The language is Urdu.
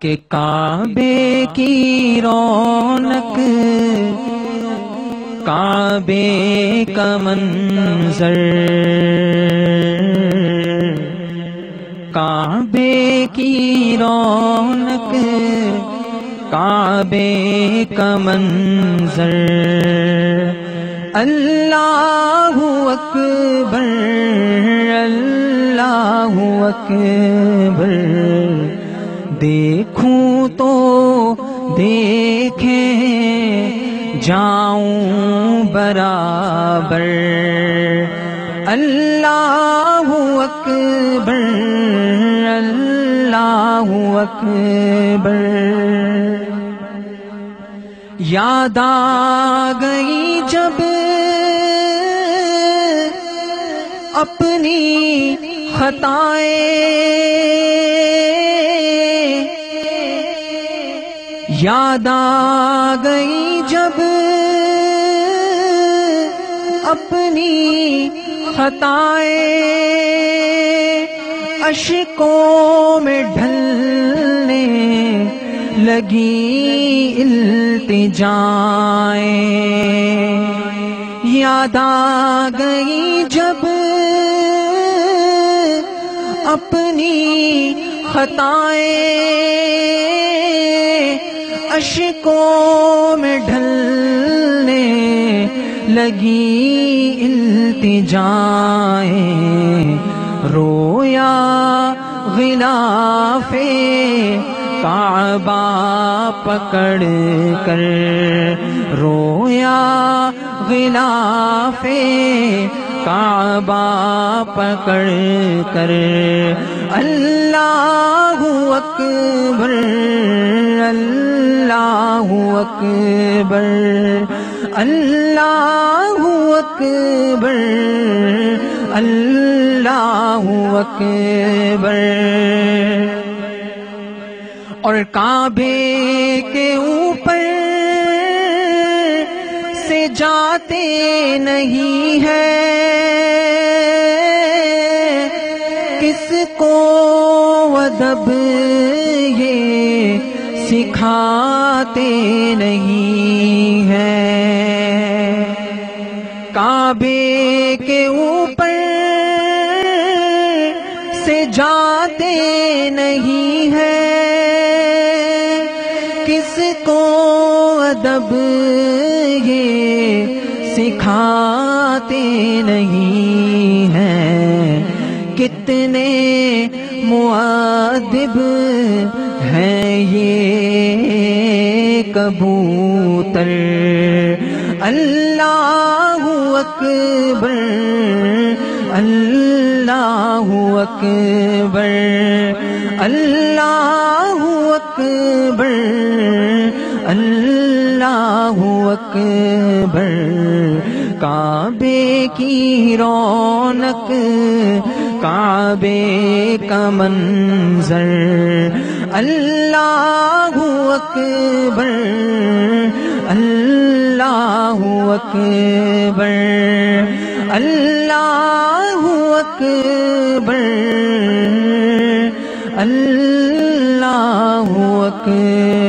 کہ کعبے کی رونق، کعبے کا منظر، کعبے کی رونق، کعبے کا منظر، اللہ اکبر اللہ اکبر، دیکھوں تو دیکھیں جاؤں برابر، اللہ اکبر اللہ اکبر۔ یاد آ گئی جب اپنی خطائیں، یاد آ گئی جب اپنی خطائیں، اشکوں میں ڈھلنے لگی التجائیں، یاد آ گئی جب اپنی خطائیں، اشکوں میں ڈھلنے لگی التجائیں، رویا غلاف کعبہ پکڑ کر، رویا غلاف کعبہ پکڑ کر، اللہ اکبر اللہ اکبر اللہ اکبر اللہ اکبر۔ اور کعبے کے اوپر سے جاتے نہیں ہے، کس کو ادب یہ سکھاتے نہیں ہیں، کعبے کے اوپر سے جاتے نہیں ہے، کس کو ادب یہ سکھاتے نہیں ہیں، کتنے مؤدب ہیں یہ کبوتر، اللہ اکبر اللہ اکبر اللہ اکبر اللہ اکبر۔ کعبے کی رونق، کعبے کا منظر، اللہ اکبر اللہ اکبر اللہ اکبر اللہ اکبر۔